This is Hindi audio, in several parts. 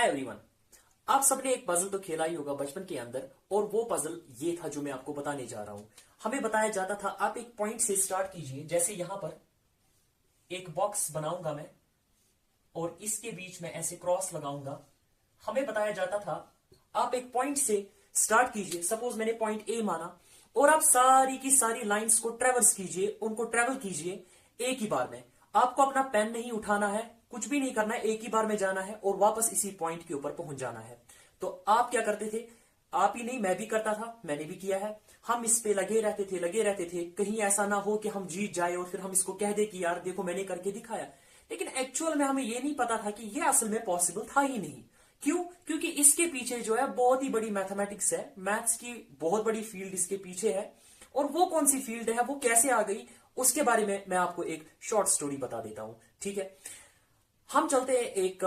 Hi everyone. आप सबने एक पजल तो खेला ही होगा बचपन के अंदर, और वो पजल ये था जो मैं आपको बताने जा रहा हूं। हमें बताया जाता था आप एक पॉइंट से स्टार्ट कीजिए, जैसे यहां पर एक बॉक्स बनाऊंगा मैं और इसके बीच में ऐसे क्रॉस लगाऊंगा। हमें बताया जाता था आप एक पॉइंट से स्टार्ट कीजिए, सपोज मैंने पॉइंट ए माना, और आप सारी की सारी लाइंस को ट्रेवर्स कीजिए, उनको ट्रेवल कीजिए एक ही बार में। आपको अपना पेन नहीं उठाना है, कुछ भी नहीं करना है, एक ही बार में जाना है और वापस इसी पॉइंट के ऊपर पहुंच जाना है। तो आप क्या करते थे? आप ही नहीं, मैं भी करता था, मैंने भी किया है। हम इस पे लगे रहते थे, कहीं ऐसा ना हो कि हम जीत जाए और फिर हम इसको कह दे कि यार देखो मैंने करके दिखाया। लेकिन एक्चुअल में हमें ये नहीं पता था कि ये असल में पॉसिबल था ही नहीं। क्यों? क्योंकि इसके पीछे जो है बहुत ही बड़ी मैथमेटिक्स है, मैथ्स की बहुत बड़ी फील्ड इसके पीछे है। और वो कौन सी फील्ड है, वो कैसे आ गई, उसके बारे में मैं आपको एक शॉर्ट स्टोरी बता देता हूं। ठीक है, हम चलते हैं एक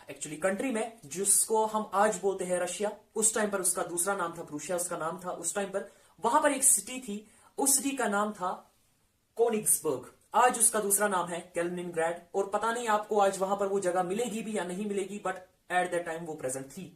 एक्चुअली कंट्री में जिसको हम आज बोलते हैं रशिया। उस टाइम पर उसका दूसरा नाम था प्रूशिया, उसका नाम था उस टाइम पर। वहां पर एक सिटी थी, उस सिटी का नाम था कोनिग्सबर्ग। आज उसका दूसरा नाम है कैलिनिनग्राड। और पता नहीं आपको आज वहां पर वो जगह मिलेगी भी या नहीं मिलेगी, बट एट दैट टाइम वो प्रेजेंट थी।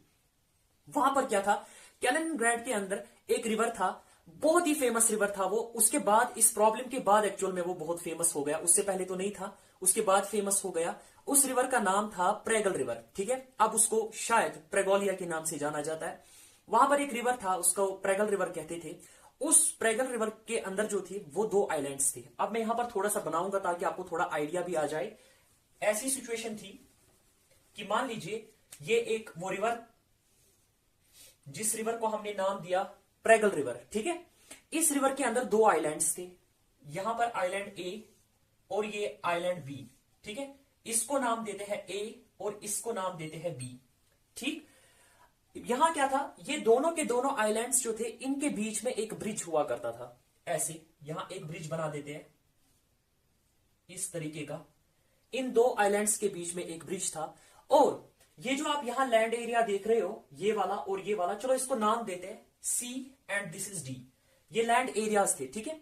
वहां पर क्या था, कैलिनिनग्राड के अंदर एक रिवर था, बहुत ही फेमस रिवर था वो। उसके बाद, इस प्रॉब्लम के बाद एक्चुअल में वो बहुत फेमस हो गया, उससे पहले तो नहीं था, उसके बाद फेमस हो गया। उस रिवर का नाम था प्रेगल रिवर। ठीक है, अब उसको शायद प्रेगोलिया के नाम से जाना जाता है। वहां पर एक रिवर था, उसको प्रेगल रिवर कहते थे। उस प्रेगल रिवर के अंदर जो थी वो दो आइलैंड्स थे। अब मैं यहां पर थोड़ा सा बनाऊंगा ताकि आपको थोड़ा आइडिया भी आ जाए। ऐसी सिचुएशन थी कि मान लीजिए ये एक वो रिवर, जिस रिवर को हमने नाम दिया प्रेगल रिवर। ठीक है, इस रिवर के अंदर दो आइलैंड्स थे, यहां पर आइलैंड ए और ये आइलैंड बी। ठीक है, इसको नाम देते हैं ए और इसको नाम देते हैं बी। ठीक, यहां क्या था, ये दोनों के दोनों आइलैंड्स जो थे इनके बीच में एक ब्रिज हुआ करता था। ऐसे यहां एक ब्रिज बना देते हैं इस तरीके का। इन दो आइलैंड्स के बीच में एक ब्रिज था। और ये जो आप यहां लैंड एरिया देख रहे हो, ये वाला और ये वाला, चलो इसको नाम देते हैं सी एंड दिस इज डी। ये लैंड एरियाज थे। ठीक है,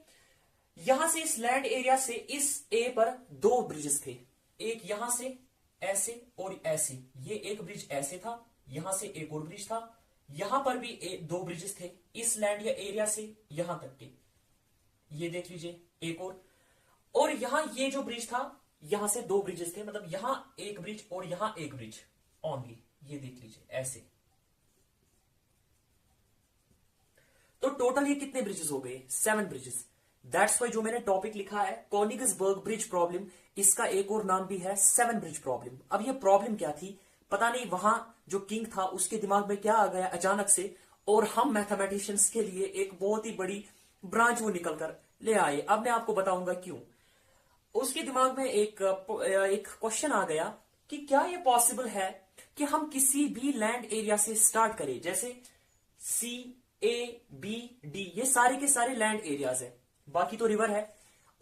यहां से इस लैंड एरिया से इस ए पर दो ब्रिजेस थे, एक यहां से ऐसे और ऐसे। ये एक ब्रिज ऐसे था, यहां से एक और ब्रिज था, यहां पर भी दो ब्रिजेस थे इस लैंड या एरिया से यहां तक के। ये देख लीजिए एक और यहां ये जो ब्रिज था, यहां से दो ब्रिजेस थे, मतलब यहां एक ब्रिज और यहां एक ब्रिज ओनली। ये देख लीजिए ऐसे। तो टोटल ये कितने ब्रिजेस हो गए? 7 ब्रिजेस। दैट्स वाई जो मैंने टॉपिक लिखा है कोनिग्सबर्ग ब्रिज प्रॉब्लम, इसका एक और नाम भी है 7 ब्रिज प्रॉब्लम। अब ये प्रॉब्लम क्या थी पता नहीं, वहां जो किंग था उसके दिमाग में क्या आ गया अचानक से, और हम मैथमेटिशियंस के लिए एक बहुत ही बड़ी ब्रांच वो निकल कर ले आए। अब मैं आपको बताऊंगा क्यों। उसके दिमाग में एक क्वेश्चन आ गया कि क्या ये पॉसिबल है कि हम किसी भी लैंड एरिया से स्टार्ट करें, जैसे सी ए बी डी, ये सारे के सारे लैंड एरियाज है, बाकी तो रिवर है।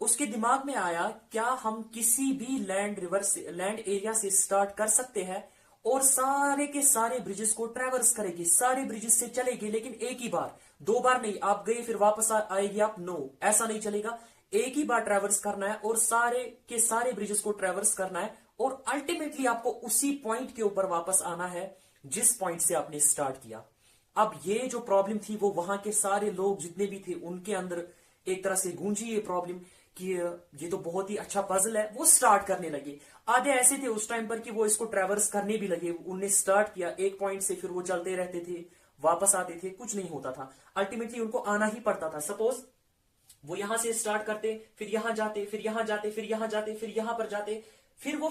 उसके दिमाग में आया क्या हम किसी भी लैंड एरिया से स्टार्ट कर सकते हैं और सारे के सारे ब्रिजेस को ट्रेवर्स करेगी, सारे ब्रिजेस से चलेगी, लेकिन एक ही बार, 2 बार नहीं। आप गए फिर वापस आएगी आप, नो ऐसा नहीं चलेगा। एक ही बार ट्रेवर्स करना है और सारे के सारे ब्रिजेस को ट्रेवर्स करना है, और अल्टीमेटली आपको उसी पॉइंट के ऊपर वापस आना है जिस पॉइंट से आपने स्टार्ट किया। अब ये जो प्रॉब्लम थी वो वहां के सारे लोग जितने भी थे उनके अंदर एक तरह से गूंजी ये प्रॉब्लम कि ये तो बहुत ही अच्छा पजल है। वो स्टार्ट करने लगे। आधे ऐसे थे उस टाइम पर कि वो इसको ट्रेवर्स करने भी लगे। उनने स्टार्ट किया एक पॉइंट से, फिर वो चलते रहते थे, वापस आते थे, कुछ नहीं होता था। अल्टीमेटली उनको आना ही पड़ता था। सपोज वो यहां से स्टार्ट करते, फिर यहां जाते, फिर यहां जाते, फिर यहां जाते, फिर यहां पर जाते, फिर वो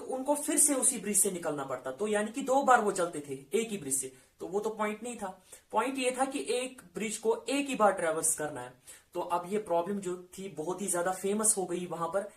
उनको फिर से उसी ब्रिज से निकलना पड़ता। तो यानी कि 2 बार वो चलते थे एक ही ब्रिज से। तो वो तो पॉइंट नहीं था। पॉइंट ये था कि एक ब्रिज को एक ही बार ट्रेवर्स करना है। तो अब ये प्रॉब्लम जो थी बहुत ही ज्यादा फेमस हो गई वहां पर।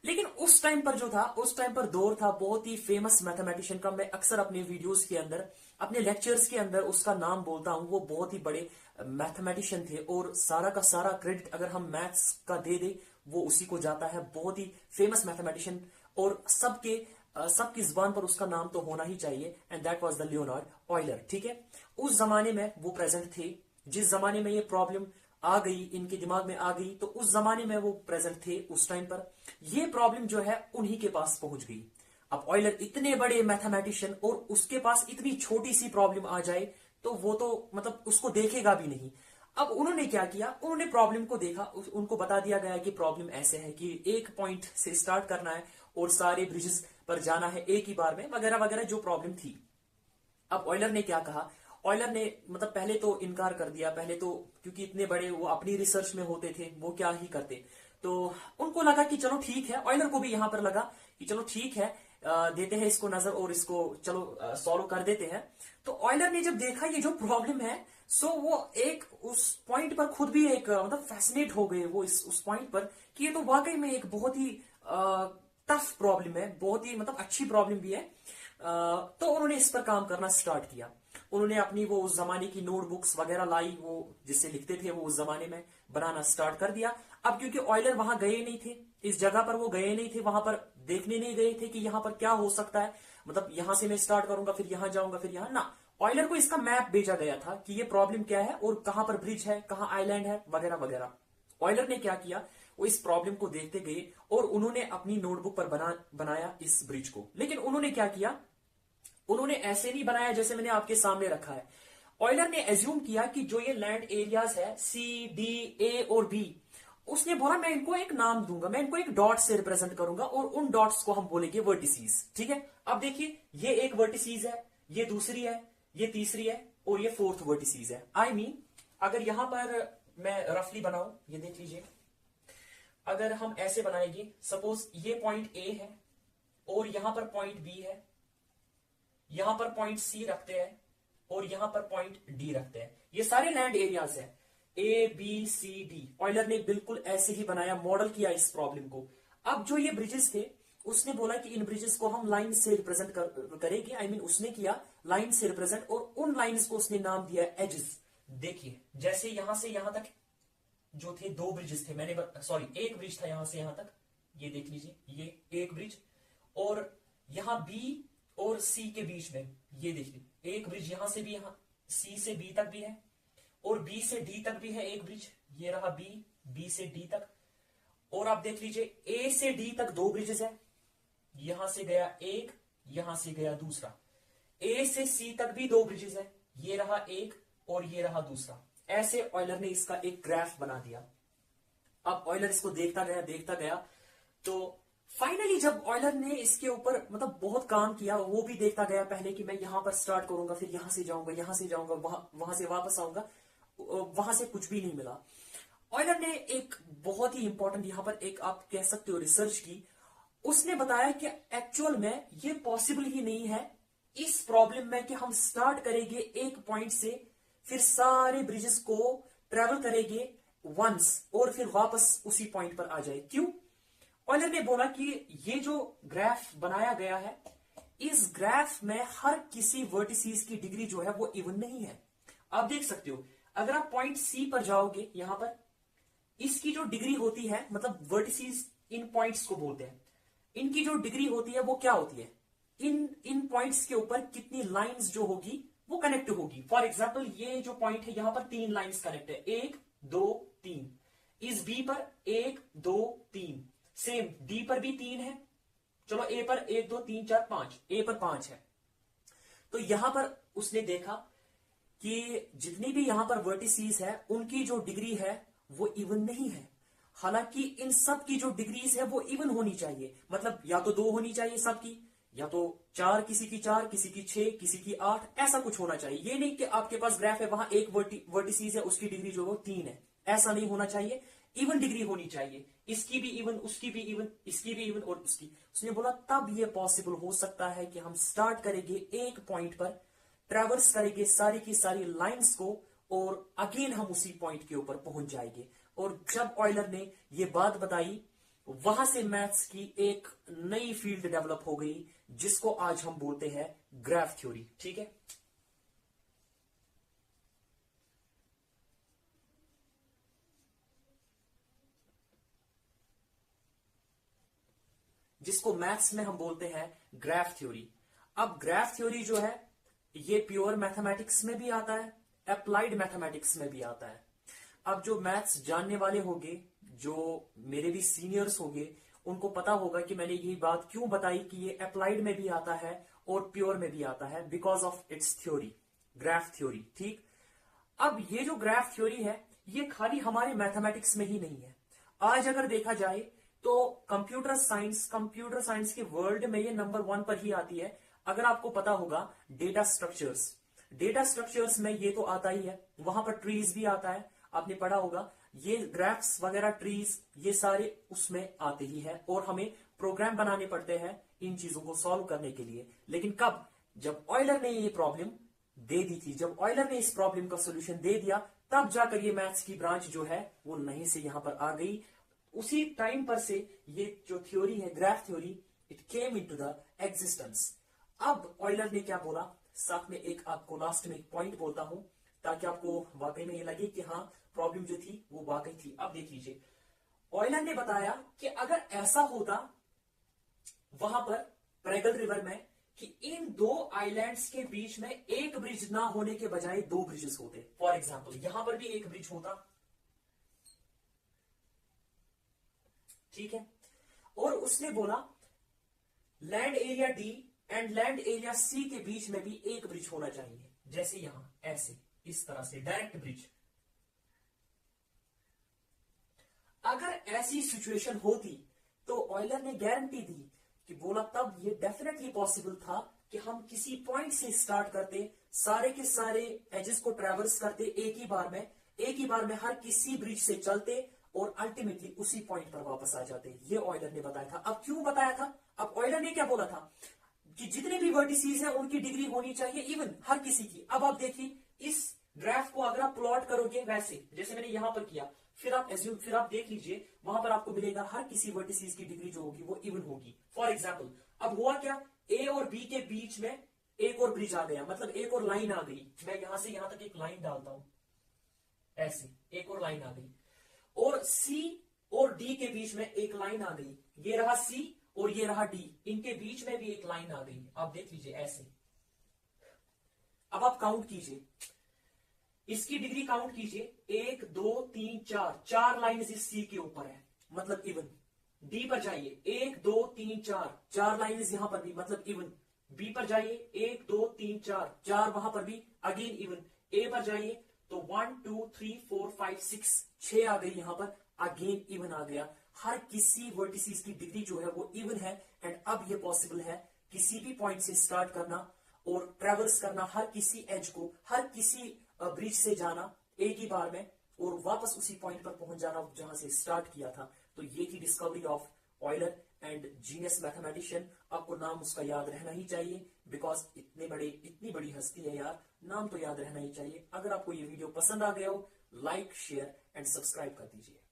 लेकिन उस टाइम पर जो था, उस टाइम पर दौर था बहुत ही फेमस मैथमेटिशियन का। मैं अक्सर अपने वीडियोस के अंदर, अपने लेक्चर्स के अंदर उसका नाम बोलता हूं। वो बहुत ही बड़े मैथमेटिशियन थे और सारा का सारा क्रेडिट अगर हम मैथ्स का दे दे वो उसी को जाता है। बहुत ही फेमस मैथमेटिशियन, और सबकी जुबान पर उसका नाम तो होना ही चाहिए, and that was the Leonard Euler. ठीक है, उस जमाने में वो प्रेजेंट थे। जिस जमाने में ये प्रॉब्लम आ गई, इनके दिमाग में आ गई, तो उस जमाने में वो प्रेजेंट थे उस टाइम पर। ये प्रॉब्लम जो है उन्हीं के पास पहुंच गई। अब ऑयलर इतने बड़े मैथमेटिशियन और उसके पास इतनी छोटी सी प्रॉब्लम आ जाए तो वो तो मतलब उसको देखेगा भी नहीं। अब उन्होंने क्या किया, उन्होंने प्रॉब्लम को देखा, उनको बता दिया गया कि प्रॉब्लम ऐसे है कि एक पॉइंट से स्टार्ट करना है और सारे ब्रिजेस पर जाना है एक ही बार में, वगैरह वगैरह जो प्रॉब्लम थी। अब ऑयलर ने क्या कहा, ऑयलर ने मतलब पहले तो इनकार कर दिया, पहले तो क्योंकि इतने बड़े वो अपनी रिसर्च में होते थे, वो क्या ही करते। तो उनको लगा कि चलो ठीक है, ऑयलर को भी यहां पर लगा कि चलो ठीक है, देते हैं इसको नजर और इसको चलो सॉल्व कर देते हैं। तो ऑयलर ने जब देखा ये जो प्रॉब्लम है, सो वो एक उस पॉइंट पर खुद भी एक मतलब फैसिनेट हो गए वो उस पॉइंट पर कि ये तो वाकई में एक बहुत ही टफ प्रॉब्लम है, बहुत ही मतलब अच्छी प्रॉब्लम भी है। तो उन्होंने इस पर काम करना स्टार्ट किया। उन्होंने अपनी वो उस जमाने की नोटबुक्स वगैरह लाई, वो जिससे लिखते थे वो उस जमाने में बनाना स्टार्ट कर दिया। अब क्योंकि ऑयलर वहां गए नहीं थे, इस जगह पर वो गए नहीं थे, वहां पर देखने नहीं गए थे कि यहां पर क्या हो सकता है, मतलब यहां से मैं स्टार्ट करूंगा फिर यहां जाऊंगा फिर यहां ना। ऑयलर को इसका मैप भेजा गया था कि ये प्रॉब्लम क्या है और कहां पर ब्रिज है, कहां आइलैंड है, वगैरह वगैरह। ऑयलर ने क्या किया, वो इस प्रॉब्लम को देखते गए और उन्होंने अपनी नोटबुक पर बनाया इस ब्रिज को। लेकिन उन्होंने क्या किया, उन्होंने ऐसे नहीं बनाया जैसे मैंने आपके सामने रखा है। ऑयलर ने एज्यूम किया कि जो ये लैंड एरियाज है सी डी ए और बी, उसने बोला मैं इनको एक नाम दूंगा, मैं इनको एक डॉट से रिप्रेजेंट करूंगा और उन डॉट्स को हम बोलेंगे वर्टिसीज। ठीक है, अब देखिए ये एक वर्टिसीज है, ये दूसरी है, ये तीसरी है और ये फोर्थ वर्टिसीज है। आई मीन अगर यहां पर मैं रफली बनाऊं, ये देख लीजिए, अगर हम ऐसे बनाएंगे, सपोज ये पॉइंट ए है और यहां पर पॉइंट बी है, यहां पर पॉइंट सी रखते हैं और यहां पर पॉइंट डी रखते हैं, ये सारे लैंड एरियाज हैं A B C D. Euler ने बिल्कुल ऐसे ही बनाया, मॉडल किया इस प्रॉब्लम को। अब जो ये ब्रिजेस थे, उसने बोला कि इन ब्रिजेस को हम लाइन से रिप्रेजेंट करेंगे। आई मीन उसने किया लाइन से रिप्रेजेंट और उन लाइंस को उसने नाम दिया एजेस। देखिए जैसे यहां से यहां तक जो थे दो ब्रिजेस थे, मैंने सॉरी एक ब्रिज था यहां से यहां तक, ये देख लीजिए ये एक ब्रिज, और यहां बी और सी के बीच में ये देखिए एक ब्रिज, यहां से भी यहां सी से बी तक भी है और बी से डी तक भी है एक ब्रिज, ये रहा बी, बी से डी तक। और आप देख लीजिए ए से डी तक दो ब्रिजेस है, यहां से गया एक, यहां से गया दूसरा। ए से सी तक भी दो ब्रिजेस है, ये रहा एक और ये रहा दूसरा। ऐसे ऑयलर ने इसका एक ग्राफ बना दिया। अब ऑयलर इसको देखता गया तो फाइनली जब ऑयलर ने इसके ऊपर मतलब बहुत काम किया, वो भी देखता गया पहले कि मैं यहां पर स्टार्ट करूंगा फिर यहां से जाऊंगा, यहां से जाऊंगा, वहां से वापस आऊंगा, वहां से कुछ भी नहीं मिला। ऑयलर ने एक बहुत ही इंपॉर्टेंट यहां पर एक आप कह सकते हो रिसर्च की। उसने बताया कि एक्चुअल में ये पॉसिबल ही नहीं है इस प्रॉब्लम में कि हम स्टार्ट करेंगे एक पॉइंट से फिर सारे ब्रिजेस को ट्रेवल करेंगे वंस और फिर वापस उसी पॉइंट पर आ जाए। क्यों? ऑयलर ने बोला कि ये जो ग्राफ बनाया गया है, इस ग्राफ में हर किसी वर्टिसीज की डिग्री जो है वो इवन नहीं है। आप देख सकते हो अगर आप पॉइंट सी पर जाओगे, यहां पर इसकी जो डिग्री होती है, मतलब वर्टिसीज इन पॉइंट्स को बोलते हैं, इनकी जो डिग्री होती है वो क्या होती है, इन पॉइंट्स के ऊपर कितनी लाइंस जो होगी वो कनेक्ट होगी। फॉर एग्जाम्पल ये जो पॉइंट है यहां पर तीन लाइंस कनेक्ट है, एक दो तीन। इस बी पर एक दो तीन, सेम डी पर भी तीन है, चलो ए पर एक दो तीन चार पांच, ए पर पांच है। तो यहां पर उसने देखा कि जितनी भी यहां पर वर्टिसीज है उनकी जो डिग्री है वो इवन नहीं है। हालांकि इन सब की जो डिग्रीज है वो इवन होनी चाहिए, मतलब या तो दो होनी चाहिए सबकी, या तो चार, किसी की चार, किसी की छह, किसी की आठ, ऐसा कुछ होना चाहिए। ये नहीं कि आपके पास ग्राफ है वहां एक वर्टिसीज है उसकी डिग्री जो है वो तीन है, ऐसा नहीं होना चाहिए। इवन डिग्री होनी चाहिए, इसकी भी इवन, उसकी भी इवन, इसकी भी इवन और इसकी। उसने बोला तब ये पॉसिबल हो सकता है कि हम स्टार्ट करेंगे एक पॉइंट पर, ट्रेवर्स करेंगे सारी की सारी लाइंस को और अगेन हम उसी पॉइंट के ऊपर पहुंच जाएंगे। और जब ऑयलर ने ये बात बताई, वहां से मैथ्स की एक नई फील्ड डेवलप हो गई जिसको आज हम बोलते हैं ग्राफ थ्योरी। ठीक है, जिसको मैथ्स में हम बोलते हैं ग्राफ थ्योरी। अब ग्राफ थ्योरी जो है ये प्योर मैथमेटिक्स में भी आता है, अप्लाइड मैथमेटिक्स में भी आता है। अब जो मैथ्स जानने वाले होंगे, जो मेरे भी सीनियर्स होंगे, उनको पता होगा कि मैंने यही बात क्यों बताई कि ये अप्लाइड में भी आता है और प्योर में भी आता है, because of its theory, graph theory. ठीक, अब ये जो ग्राफ थ्योरी है ये खाली हमारे मैथमेटिक्स में ही नहीं है। आज अगर देखा जाए तो कंप्यूटर साइंस के वर्ल्ड में ये नंबर 1 पर ही आती है। अगर आपको पता होगा डेटा स्ट्रक्चर्स में ये तो आता ही है, वहां पर ट्रीज भी आता है, आपने पढ़ा होगा। ये ग्राफ्स वगैरह, ट्रीज, ये सारे उसमें आते ही है और हमें प्रोग्राम बनाने पड़ते हैं इन चीजों को सॉल्व करने के लिए। लेकिन कब? जब ऑयलर ने ये प्रॉब्लम दे दी थी, जब ऑयलर ने इस प्रॉब्लम का सोल्यूशन दे दिया, तब जाकर ये मैथ्स की ब्रांच जो है वो नहीं से यहां पर आ गई। उसी टाइम पर से ये जो थ्योरी है, graph theory, it came into the existence. अब ऑयलर ने क्या बोला, साथ में एक आपको लास्ट में एक पॉइंट बोलता हूं ताकि आपको वाकई में ये लगे कि हाँ प्रॉब्लम जो थी वो वाकई थी। अब देख लीजिए, ऑयलर ने बताया कि अगर ऐसा होता वहां पर प्रेगल रिवर में कि इन दो आइलैंड्स के बीच में एक ब्रिज ना होने के बजाय 2 ब्रिजेस होते। फॉर एग्जाम्पल यहां पर भी एक ब्रिज होता, ठीक है, और उसने बोला land area D and land area C के बीच में भी एक ब्रिज होना चाहिए, जैसे यहां ऐसे, इस तरह से डायरेक्ट ब्रिज। अगर ऐसी सिचुएशन होती तो ऑयलर ने गारंटी दी कि बोला तब ये डेफिनेटली पॉसिबल था कि हम किसी पॉइंट से स्टार्ट करते, सारे के सारे एजेस को ट्रेवर्स करते एक ही बार में हर किसी ब्रिज से चलते और अल्टीमेटली उसी पॉइंट पर वापस आ जाते। ये ऑयलर ने बताया था। अब क्यों बताया था? अब ऑयलर ने क्या बोला था कि जितने भी वर्टिसीज हैं उनकी डिग्री होनी चाहिए इवन, हर किसी की। अब आप देखिए इस ग्राफ को अगर आप प्लॉट करोगे वैसे जैसे मैंने यहां पर किया, फिर आप देख लीजिए वहां पर आपको मिलेगा हर किसी वर्टिसीज की डिग्री जो होगी वो इवन होगी। फॉर एग्जाम्पल अब हुआ क्या, ए और बी के बीच में एक और ब्रिज आ गया, मतलब एक और लाइन आ गई। मैं यहां से यहां तक एक लाइन डालता हूं, ऐसे एक और लाइन आ गई, और सी और डी के बीच में एक लाइन आ गई। ये रहा सी और ये रहा डी, इनके बीच में भी एक लाइन आ गई। आप देख लीजिए ऐसे। अब आप काउंट कीजिए, इसकी डिग्री काउंट कीजिए, 1 2 3 4, 4 लाइन इस सी के ऊपर है, मतलब इवन। डी पर जाइए, 1 2 3 4, 4 लाइन यहां पर भी, मतलब इवन। बी पर जाइए, 1 2 3 4, 4 वहां पर भी, अगेन इवन। ए पर जाइए तो 1 2 3 4 5 6, 6 आ गई यहां पर, अगेन इवन आ गया। हर किसी वर्टिसीज की डिग्री जो है वो इवन है। एंड अब ये पॉसिबल है किसी भी पॉइंट से स्टार्ट करना और ट्रेवर्स करना हर किसी एज को, हर किसी ब्रिज से जाना एक ही बार में और वापस उसी पॉइंट पर पहुंच जाना जहां से स्टार्ट किया था। तो ये थी discovery of Euler and genius mathematician. आपको नाम उसका याद रहना ही चाहिए, बिकॉज इतनी बड़ी हस्ती है यार, नाम तो याद रहना ही चाहिए। अगर आपको ये वीडियो पसंद आ गया हो, लाइक शेयर एंड सब्सक्राइब कर दीजिए।